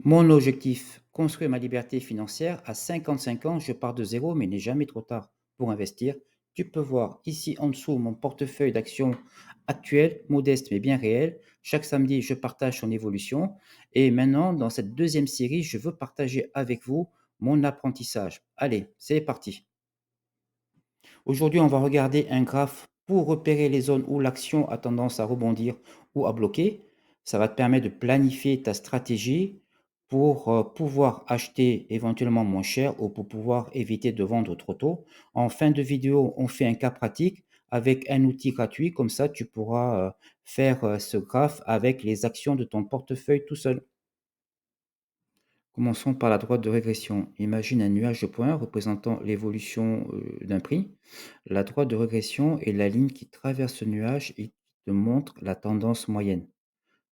Mon objectif, construire ma liberté financière. À 55 ans, je pars de zéro, mais il n'est jamais trop tard pour investir. Tu peux voir ici en dessous mon portefeuille d'actions actuel, modeste mais bien réel. Chaque samedi, je partage son évolution. Et maintenant, dans cette deuxième série, je veux partager avec vous mon apprentissage. Allez, c'est parti. Aujourd'hui, on va regarder un graphe pour repérer les zones où l'action a tendance à rebondir ou à bloquer. Ça va te permettre de planifier ta stratégie pour pouvoir acheter éventuellement moins cher ou pour pouvoir éviter de vendre trop tôt. En fin de vidéo, on fait un cas pratique avec un outil gratuit. Comme ça, tu pourras faire ce graphe avec les actions de ton portefeuille tout seul. Commençons par la droite de régression. Imagine un nuage de points représentant l'évolution d'un prix. La droite de régression est la ligne qui traverse ce nuage et qui te montre la tendance moyenne.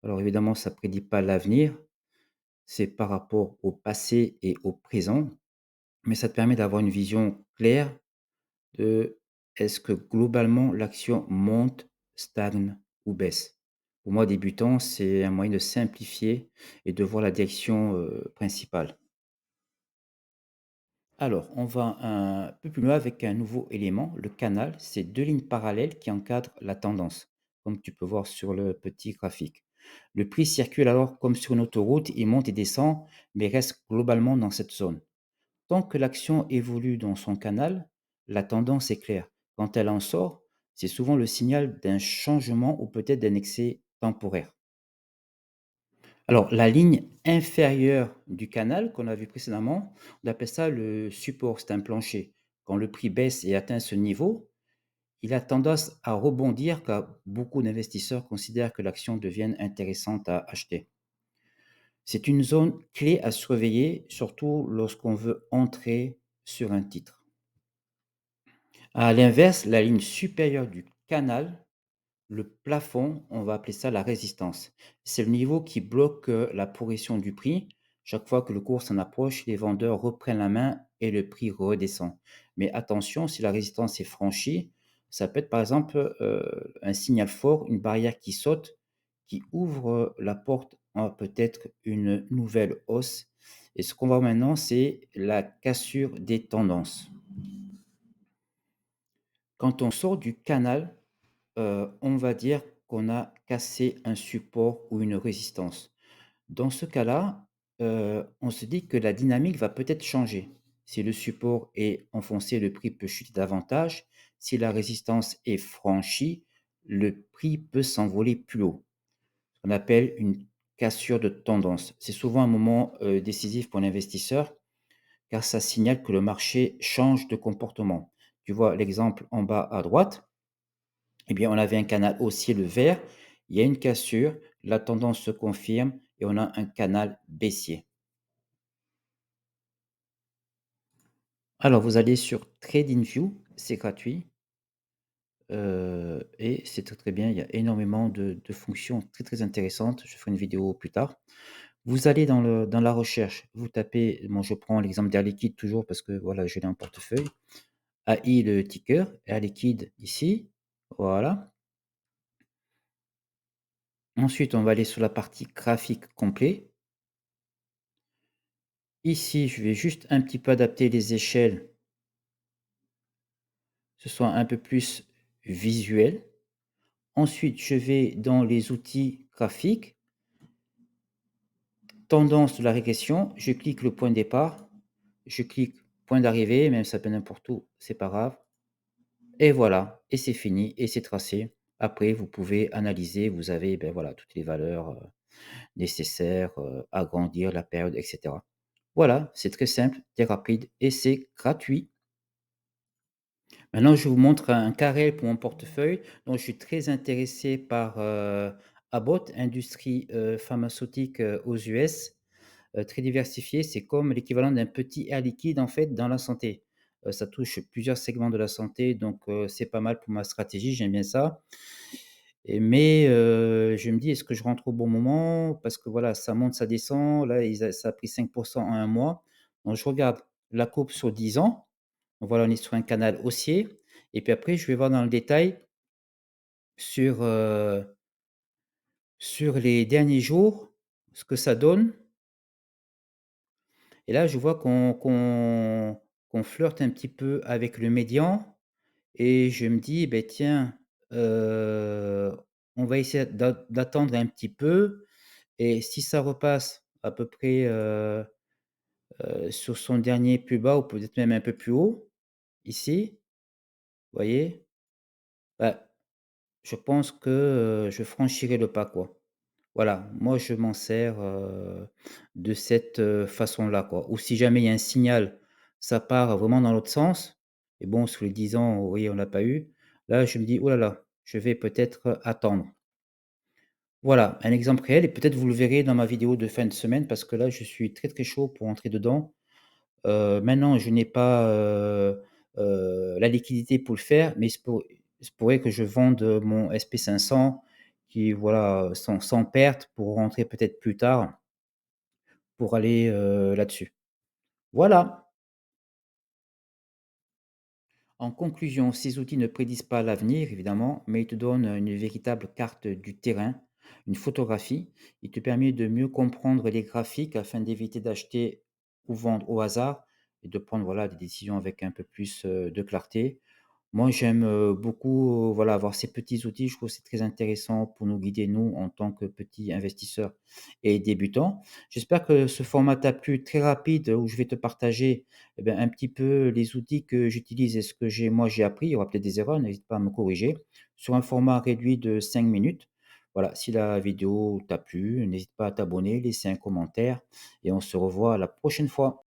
Alors évidemment, ça ne prédit pas l'avenir, c'est par rapport au passé et au présent, mais ça te permet d'avoir une vision claire de est-ce que globalement l'action monte, stagne ou baisse. Pour moi, débutant, c'est un moyen de simplifier et de voir la direction principale. Alors, on va un peu plus loin avec un nouveau élément, le canal. C'est deux lignes parallèles qui encadrent la tendance, comme tu peux voir sur le petit graphique. Le prix circule alors comme sur une autoroute, il monte et descend, mais reste globalement dans cette zone. Tant que l'action évolue dans son canal, la tendance est claire. Quand elle en sort, c'est souvent le signal d'un changement ou peut-être d'un excès temporaire. Alors, la ligne inférieure du canal qu'on a vu précédemment, on appelle ça le support, c'est un plancher. Quand le prix baisse et atteint ce niveau, il a tendance à rebondir car beaucoup d'investisseurs considèrent que l'action devient intéressante à acheter. C'est une zone clé à surveiller, surtout lorsqu'on veut entrer sur un titre. À l'inverse, la ligne supérieure du canal, le plafond, on va appeler ça la résistance. C'est le niveau qui bloque la progression du prix. Chaque fois que le cours s'en approche, les vendeurs reprennent la main et le prix redescend. Mais attention, si la résistance est franchie, ça peut être par exemple un signal fort, une barrière qui saute, qui ouvre la porte à peut-être une nouvelle hausse. Et ce qu'on voit maintenant, c'est la cassure des tendances. Quand on sort du canal, on va dire qu'on a cassé un support ou une résistance. Dans ce cas-là, on se dit que la dynamique va peut-être changer. Si le support est enfoncé, le prix peut chuter davantage. Si la résistance est franchie, le prix peut s'envoler plus haut. Ce qu'on appelle une cassure de tendance. C'est souvent un moment, décisif pour l'investisseur, car ça signale que le marché change de comportement. Tu vois l'exemple en bas à droite? Eh bien, on avait un canal haussier, le vert. Il y a une cassure, la tendance se confirme et on a un canal baissier. Alors, vous allez sur TradingView, c'est gratuit et c'est très très bien. Il y a énormément de fonctions très très intéressantes. Je ferai une vidéo plus tard. Vous allez dans la recherche, vous tapez, bon, je prends l'exemple d'Air Liquide toujours parce que voilà, je l'ai en portefeuille. AI le ticker, Air Liquide ici, voilà. Ensuite, on va aller sur la partie graphique complet. Ici, je vais juste un petit peu adapter les échelles, que ce soit un peu plus visuel. Ensuite, je vais dans les outils graphiques, tendance de la régression, je clique le point de départ, je clique point d'arrivée, même ça peut n'importe où, c'est pas grave. Et voilà, et c'est fini, et c'est tracé. Après, vous pouvez analyser, vous avez ben voilà, toutes les valeurs nécessaires, agrandir la période, etc. Voilà, c'est très simple, c'est rapide et c'est gratuit. Maintenant, je vous montre un carré pour mon portefeuille. Donc, je suis très intéressé par Abbott, industrie pharmaceutique aux US, très diversifiée. C'est comme l'équivalent d'un petit Air Liquide en fait dans la santé. Ça touche plusieurs segments de la santé, donc c'est pas mal pour ma stratégie. J'aime bien ça. Mais je me dis, est-ce que je rentre au bon moment? Parce que voilà, ça monte, ça descend. Là, ça a pris 5% en un mois. Donc, je regarde la courbe sur 10 ans. Donc voilà, on est sur un canal haussier et puis après je vais voir dans le détail sur, sur les derniers jours, ce que ça donne et là, je vois qu'on flirte un petit peu avec le médian et je me dis: «Beh, tiens, heu, on va essayer d'attendre un petit peu et si ça repasse à peu près, sur son dernier plus bas ou peut-être même un peu plus haut, ici, vous voyez? Bah, je pense que, je franchirai le pas, quoi. Voilà, moi je m'en sers, de cette, façon-là, quoi. Ou si jamais il y a un signal, ça part vraiment dans l'autre sens et bon, sous les 10 ans, vous voyez, on l'a pas eu. Là, je me dis: «Oh là là, je vais peut-être, attendre». Voilà, un exemple réel et peut-être vous le verrez dans ma vidéo de fin de semaine parce que là, je suis très, très chaud pour entrer dedans. Maintenant, je n'ai pas, la liquidité pour le faire, mais il se pourrait que je vende, mon SP500 qui voilà, sans perte pour rentrer peut-être plus tard, pour aller, là-dessus. Voilà. En conclusion, ces outils ne prédisent pas l'avenir, évidemment, mais ils te donnent une véritable carte du terrain, une photographie. Il te permet de mieux comprendre les graphiques afin d'éviter d'acheter ou vendre au hasard et de prendre voilà, des décisions avec un peu plus de clarté. Moi, j'aime, beaucoup, voilà, avoir ces petits outils. Je trouve que c'est très intéressant pour nous guider, nous, en tant que petits investisseurs et débutants. J'espère que ce format t'a plu, très rapide, où je vais te partager, eh bien, un petit peu les outils que j'utilise et ce que j'ai appris. Il y aura peut-être des erreurs, n'hésite pas à me corriger, sur un format réduit de 5 minutes. Voilà, si la vidéo t'a plu, n'hésite pas à t'abonner, laisser un commentaire et on se revoit la prochaine fois.